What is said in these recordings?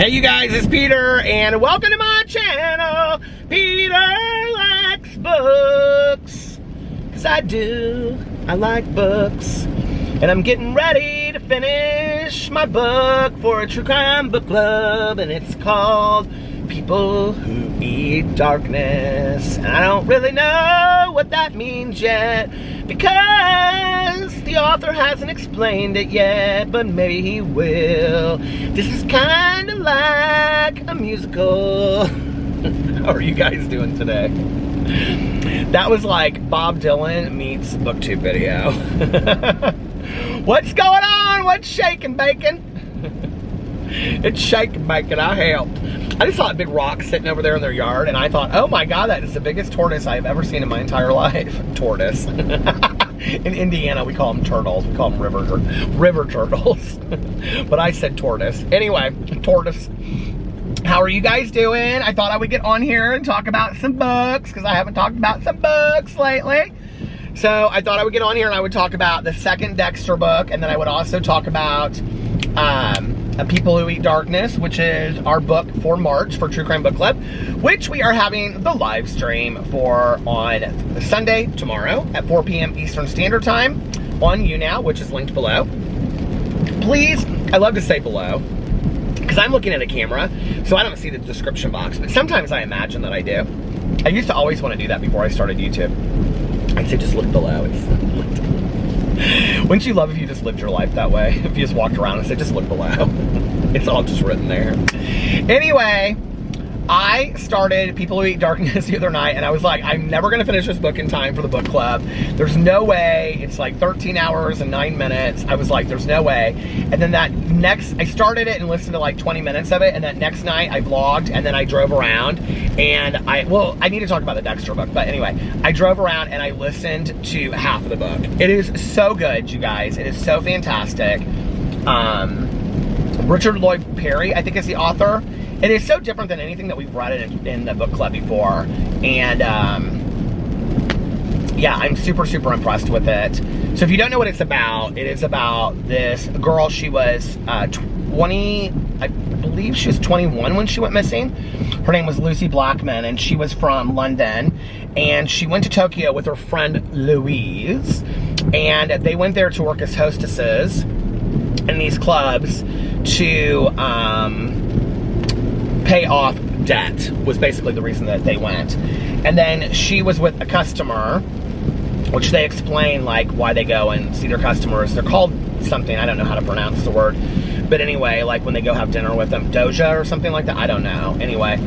Hey you guys, it's Peter, and welcome to my channel, Peter Likes Books. Cause I do, I like books. And I'm getting ready to finish my book for a true crime book club, and it's called People Who Eat Darkness. And I don't really know what that means yet, because the author hasn't explained it yet, but maybe he will. This is kind of like a musical. How are you guys doing today? That was like Bob Dylan meets BookTube video. What's going on? What's shaking, bacon? It's shaking, bacon. I helped. I just saw a big rock sitting over there in their yard, and I thought, oh my god, that is the biggest tortoise I've ever seen in my entire life. Tortoise. In Indiana, we call them turtles. We call them river turtles. But I said tortoise. Anyway, tortoise. How are you guys doing? I thought I would get on here and talk about some books, because I haven't talked about some books lately. So I thought I would get on here and I would talk about the second Dexter book, and then I would also talk about People Who Eat Darkness, which is our book for March for True Crime Book Club, which we are having the live stream for on Sunday, tomorrow, at 4 p.m. Eastern Standard Time on YouNow, which is linked below. Please, I love to say below, because I'm looking at a camera, so I don't see the description box, but sometimes I imagine that I do. I used to always want to do that before I started YouTube. I'd say just look below. Wouldn't you love if you just lived your life that way? If you just walked around and said, just look below. It's all just written there. Anyway, I started People Who Eat Darkness the other night, and I was like, I'm never going to finish this book in time for the book club. There's no way. It's like 13 hours and 9 minutes. I was like, there's no way. And then I started it and listened to like 20 minutes of it, and that next night I vlogged, and then I drove around, and I need to talk about the Dexter book, but anyway, I drove around and I listened to half of the book. It is so good, you guys. It is so fantastic. Lloyd Parry, I think, is the author. It is so different than anything that we've read in the book club before. And yeah, I'm super, super impressed with it. So if you don't know what it's about, it is about this girl. She was 20, I believe she was 21 when she went missing. Her name was Lucy Blackman, and she was from London. And she went to Tokyo with her friend Louise. And they went there to work as hostesses in these clubs to pay off debt, was basically the reason that they went. And then she was with a customer, which they explain like why they go and see their customers. They're called something, I don't know how to pronounce the word, but anyway, like when they go have dinner with them, doja or something like that, I don't know. Anyway,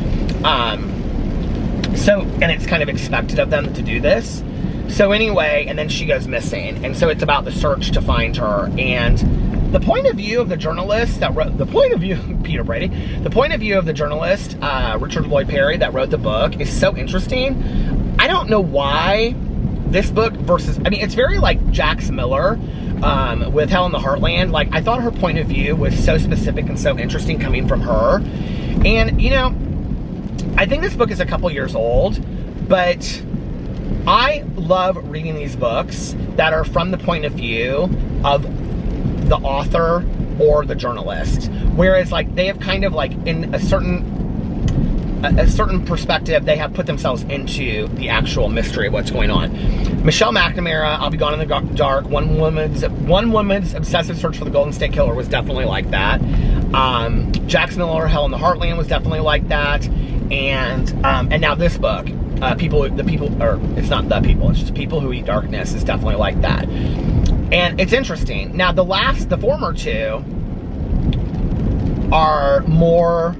so, and it's kind of expected of them to do this. So anyway, and then she goes missing, and so it's about the search to find her. And the point of view of the journalist that wrote, the point of view of the journalist, Lloyd Parry, that wrote the book, is so interesting. I don't know why this book versus, I mean, it's very like Jax Miller with Hell in the Heartland. Like, I thought her point of view was so specific and so interesting coming from her. And, you know, I think this book is a couple years old, but I love reading these books that are from the point of view of the author or the journalist, whereas like they have kind of like in a certain perspective, they have put themselves into the actual mystery of what's going on. Michelle McNamara, I'll Be Gone in the Dark, one woman's obsessive search for the Golden State Killer was definitely like that. Jax Miller, Hell in the Heartland was definitely like that. And now this book, it's not The People, it's just People Who Eat Darkness is definitely like that. And it's interesting. Now the former two are more,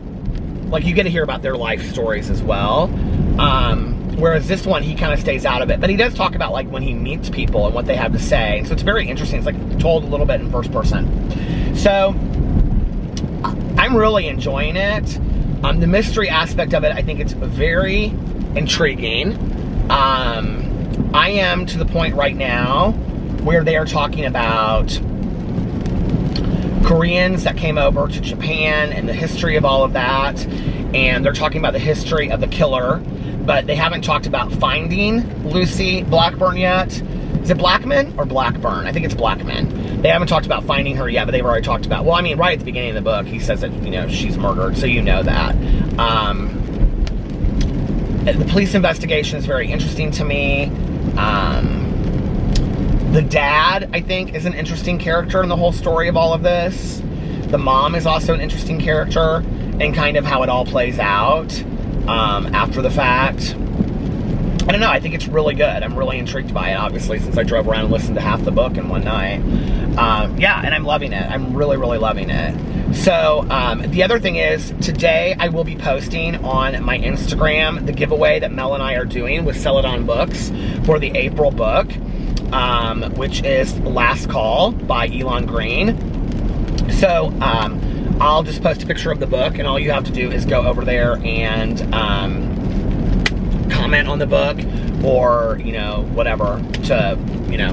like, you get to hear about their life stories as well. Whereas this one, he kind of stays out of it. But he does talk about like when he meets people and what they have to say. And so it's very interesting. It's like told a little bit in first person. So I'm really enjoying it. The mystery aspect of it, I think it's very intriguing. I am to the point right now where they are talking about Koreans that came over to Japan and the history of all of that. And they're talking about the history of the killer, but they haven't talked about finding Lucy Blackburn yet. Is it Blackman or Blackburn? I think it's Blackman. They haven't talked about finding her yet, but they've already talked about, well, I mean, right at the beginning of the book, he says that, you know, she's murdered, so you know that. The police investigation is very interesting to me. The dad, I think, is an interesting character in the whole story of all of this. The mom is also an interesting character, and kind of how it all plays out after the fact. I don't know, I think it's really good. I'm really intrigued by it, obviously, since I drove around and listened to half the book in one night. Yeah, and I'm loving it. I'm really, really loving it. So, the other thing is, today I will be posting on my Instagram the giveaway that Mel and I are doing with Sell It On Books for the April book, which is Last Call by Elon Green. So, I'll just post a picture of the book, and all you have to do is go over there and comment on the book, or, you know, whatever, to, you know,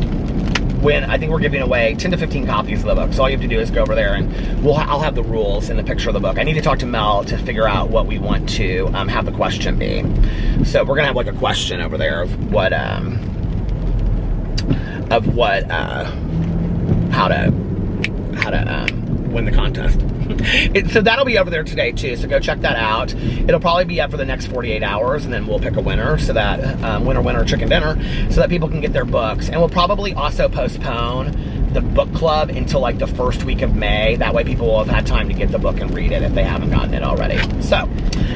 win. I think we're giving away 10 to 15 copies of the book. So all you have to do is go over there, and I'll have the rules in the picture of the book. I need to talk to Mel to figure out what we want to have the question be. So we're gonna have like a question over there of how to win the contest. So that'll be over there today too, so go check that out. It'll probably be up for the next 48 hours, and then we'll pick a winner, so that winner chicken dinner, so that people can get their books. And we'll probably also postpone the book club until like the first week of May. That way people will have had time to get the book and read it if they haven't gotten it already. So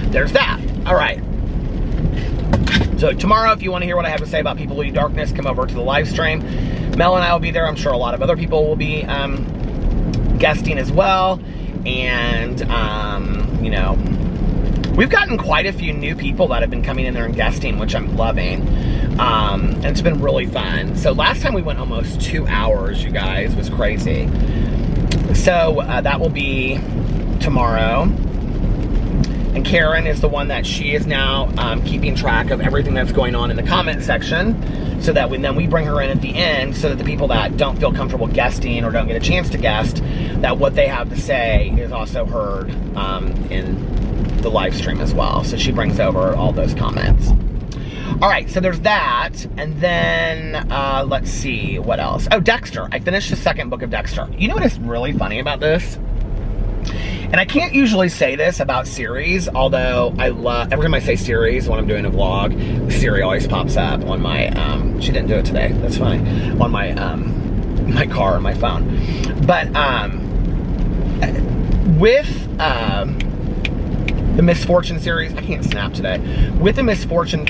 there's that. All right, so tomorrow, if you want to hear what I have to say about People Eat Darkness, come over to the live stream. Mel and I will be there. I'm sure a lot of other people will be guesting as well. And, you know, we've gotten quite a few new people that have been coming in there and guesting, which I'm loving. And it's been really fun. So last time we went almost 2 hours, you guys. It was crazy. So that will be tomorrow. And Karen is the one that she is now keeping track of everything that's going on in the comment section, so that then we bring her in at the end, so that the people that don't feel comfortable guesting or don't get a chance to guest, that what they have to say is also heard in the live stream as well. So she brings over all those comments. All right, so there's that. And then let's see, what else? Oh, Dexter. I finished the second book of Dexter. You know what is really funny about this? And I can't usually say this about series, although I love, every time I say series when I'm doing a vlog, the series always pops up on my, she didn't do it today, that's funny, on my, my car and my phone. But, with, the Misfortune series, I can't snap today, with the Misfortune,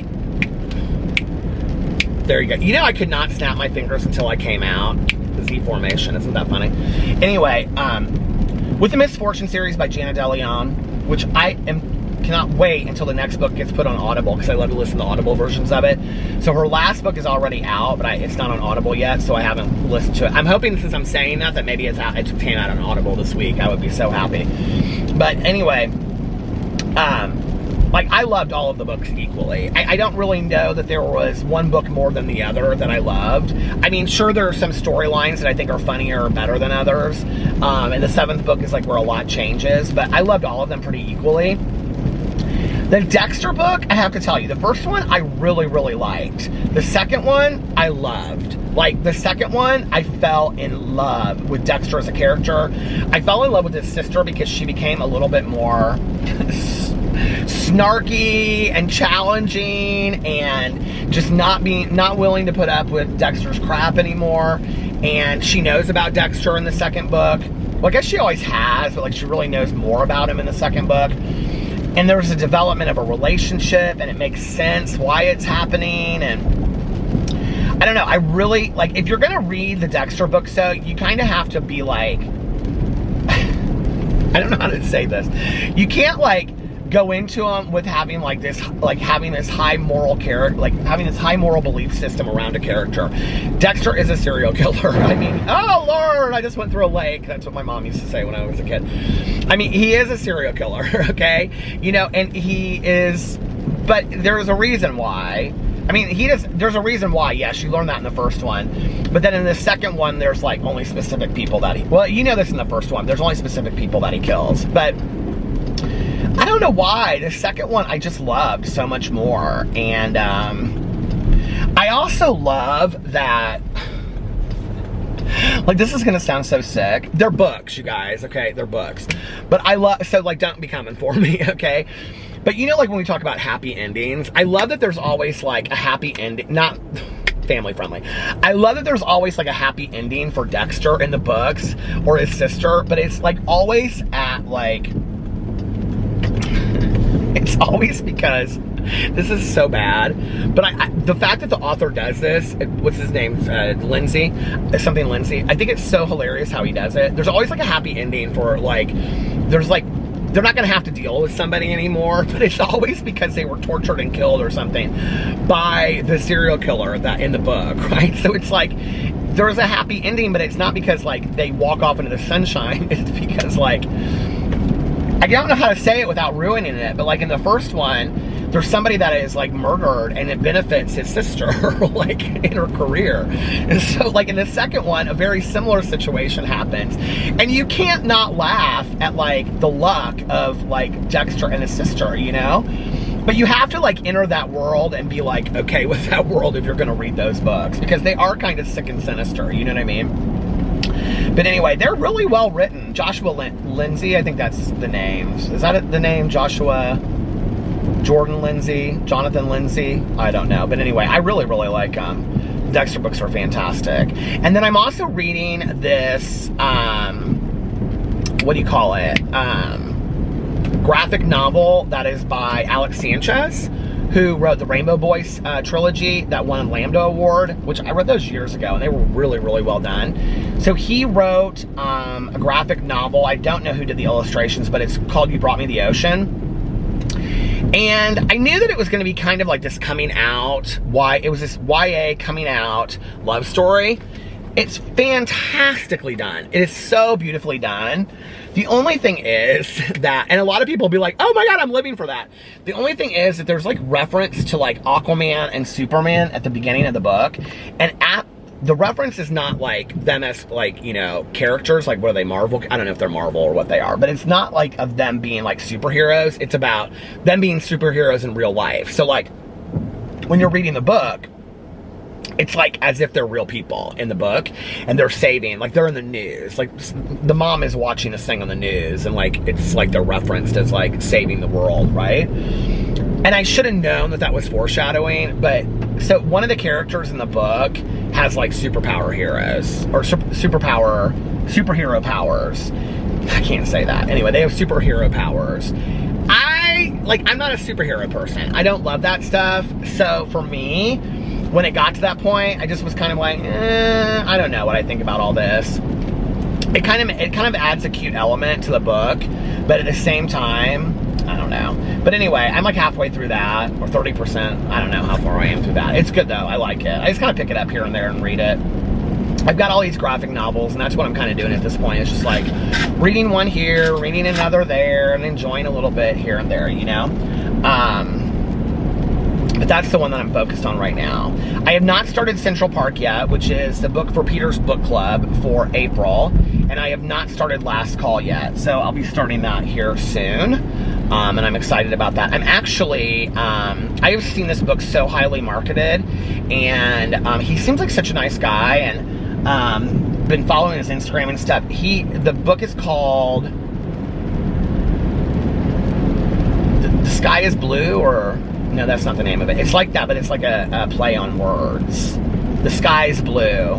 there you go. You know, I could not snap my fingers until I came out, the Z formation, isn't that funny? Anyway, with the Misfortune series by Jana DeLeon, which I cannot wait until the next book gets put on Audible, because I love to listen to Audible versions of it. So her last book is already out, but it's not on Audible yet, so I haven't listened to it. I'm hoping, since I'm saying that maybe it came out on Audible this week. I would be so happy. But anyway, like, I loved all of the books equally. I don't really know that there was one book more than the other that I loved. I mean, sure, there are some storylines that I think are funnier or better than others. And the seventh book is like where a lot changes, but I loved all of them pretty equally. The Dexter book, I have to tell you, the first one I really, really liked. The second one, I loved. Like, the second one, I fell in love with Dexter as a character. I fell in love with his sister because she became a little bit more snarky and challenging, and just not willing to put up with Dexter's crap anymore. And she knows about Dexter in the second book. Well, I guess she always has, but like, she really knows more about him in the second book. And there's a development of a relationship, and it makes sense why it's happening. And I don't know, I really, like, if you're gonna read the Dexter book, so you kind of have to be like, I don't know how to say this. You can't, like, go into them with having like this, like having this high moral character, like having this high moral belief system around a character. Dexter is a serial killer. I mean, oh Lord, I just went through a lake. That's what my mom used to say when I was a kid. I mean, he is a serial killer, okay? You know, and he is, but there's a reason why. I mean, there's a reason why, yes, you learned that in the first one. But then in the second one, there's like only specific people that well, you know this in the first one, there's only specific people that he kills. But I don't know why. The second one I just loved so much more. And I also love that Like, this is gonna sound so sick. They're books, you guys, okay? They're books. But I love, so like, don't be coming for me, okay? But you know, like when we talk about happy endings, I love that there's always like a happy ending, not family friendly. I love that there's always like a happy ending for Dexter in the books or his sister, but it's like always at like, it's always because this is so bad. But the fact that the author does this, what's his name? Lindsay, something Lindsay. I think it's so hilarious how he does it. There's always like a happy ending for like, there's like, they're not gonna have to deal with somebody anymore, but it's always because they were tortured and killed or something by the serial killer that in the book, right? So it's like, there's a happy ending, but it's not because like they walk off into the sunshine. It's because like, I don't know how to say it without ruining it, but like in the first one, there's somebody that is like murdered and it benefits his sister like in her career. And so like in the second one, a very similar situation happens. And you can't not laugh at like the luck of like Dexter and his sister, you know? But you have to like enter that world and be like okay with that world if you're gonna read those books, because they are kind of sick and sinister, you know what I mean? But anyway, they're really well written. Joshua Lindsay, I think that's the name. Is that the name? Joshua Jordan Lindsay, Jonathan Lindsay, I don't know. But anyway, I really, really like them. Dexter books are fantastic. And then I'm also reading this, what do you call it? Graphic novel that is by Alex Sanchez, who wrote the Rainbow Boys trilogy that won a Lambda Award, which I read those years ago, and they were really, really well done. So he wrote a graphic novel. I don't know who did the illustrations, but it's called You Brought Me the Ocean. And I knew that it was going to be kind of like this coming out, it was this YA coming out love story. It's fantastically done. It is so beautifully done. The only thing is that, and a lot of people will be like, oh my God, I'm living for that. The only thing is that there's like reference to like Aquaman and Superman at the beginning of the book. And the reference is not like them as like, you know, characters, like what are they, Marvel? I don't know if they're Marvel or what they are, but it's not like of them being like superheroes. It's about them being superheroes in real life. So like when you're reading the book, it's like as if they're real people in the book and they're saving, like they're in the news. Like the mom is watching this thing on the news and like, it's like they're referenced as like saving the world, right? And I should have known that that was foreshadowing, but so one of the characters in the book has like superpower heroes or superhero powers. I can't say that. Anyway, they have superhero powers. I'm not a superhero person. I don't love that stuff. So for me, when it got to that point, I just was kind of like, I don't know what I think about all this. It kind of adds a cute element to the book, but at the same time, I don't know. But anyway, I'm like halfway through that, or 30%. I don't know how far I am through that. It's good though, I like it. I just kind of pick it up here and there and read it. I've got all these graphic novels, and that's what I'm kind of doing at this point. It's just like reading one here, reading another there, and enjoying a little bit here and there, you know? But that's the one that I'm focused on right now. I have not started Central Park yet, which is the book for Peter's book club for April. And I have not started Last Call yet. So I'll be starting that here soon. And I'm excited about that. I'm actually, I have seen this book so highly marketed. And he seems like such a nice guy. And been following his Instagram and stuff. The book is called The Sky is Blue, or... No, that's not the name of it. It's like that, but it's like a play on words. The Sky's Blue.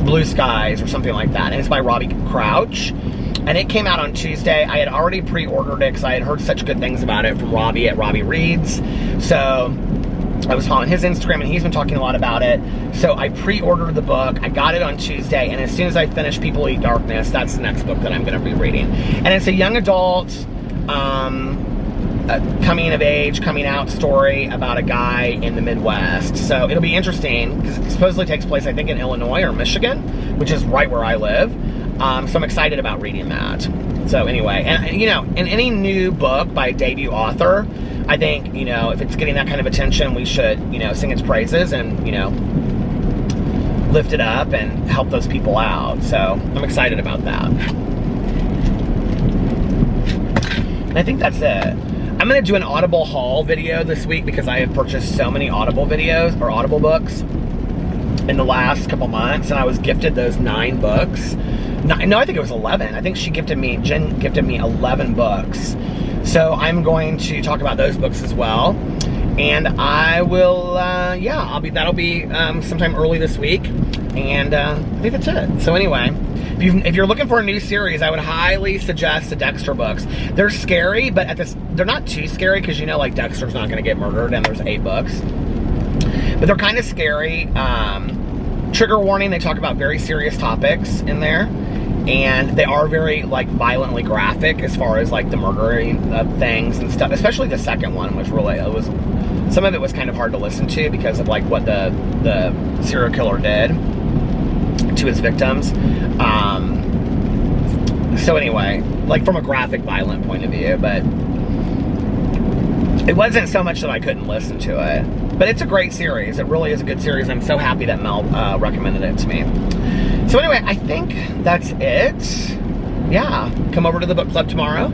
Blue Skies, or something like that. And it's by Robbie Crouch. And it came out on Tuesday. I had already pre-ordered it because I had heard such good things about it from Robbie at Robbie Reads. So I was following his Instagram, and he's been talking a lot about it. So I pre-ordered the book. I got it on Tuesday. And as soon as I finish People Eat Darkness, that's the next book that I'm going to be reading. And it's a young adult... coming of age, coming out story about a guy in the Midwest. So it'll be interesting because it supposedly takes place, I think, in Illinois or Michigan, which is right where I live. So I'm excited about reading that. So anyway, and you know, in any new book by a debut author, I think, you know, if it's getting that kind of attention, we should, you know, sing its praises and, you know, lift it up and help those people out. So I'm excited about that. And I think that's it. I'm going to do an Audible haul video this week because I have purchased so many Audible videos or Audible books. in the last couple months, and I was gifted those 9 books. No, I think it was 11. I think Jen gifted me 11 books. So I'm going to talk about those books as well. And I will, that'll be sometime early this week. And I think that's it. So anyway, if you're looking for a new series, I would highly suggest the Dexter books. They're scary, but they're not too scary, because you know, like, Dexter's not going to get murdered, and there's 8 books. But they're kind of scary. Trigger warning, they talk about very serious topics in there. And they are very, like, violently graphic as far as, like, the murdering of things and stuff. Especially the second one was really, some of it was kind of hard to listen to because of, like, what the serial killer did to his victims. So anyway, like, from a graphic, violent point of view, but it wasn't so much that I couldn't listen to it. But it's a great series. It really is a good series. I'm so happy that Mel recommended it to me. So anyway, I think that's it. Yeah, come over to the book club tomorrow.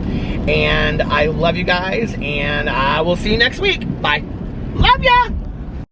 And I love you guys, and I will see you next week. Bye. Love ya!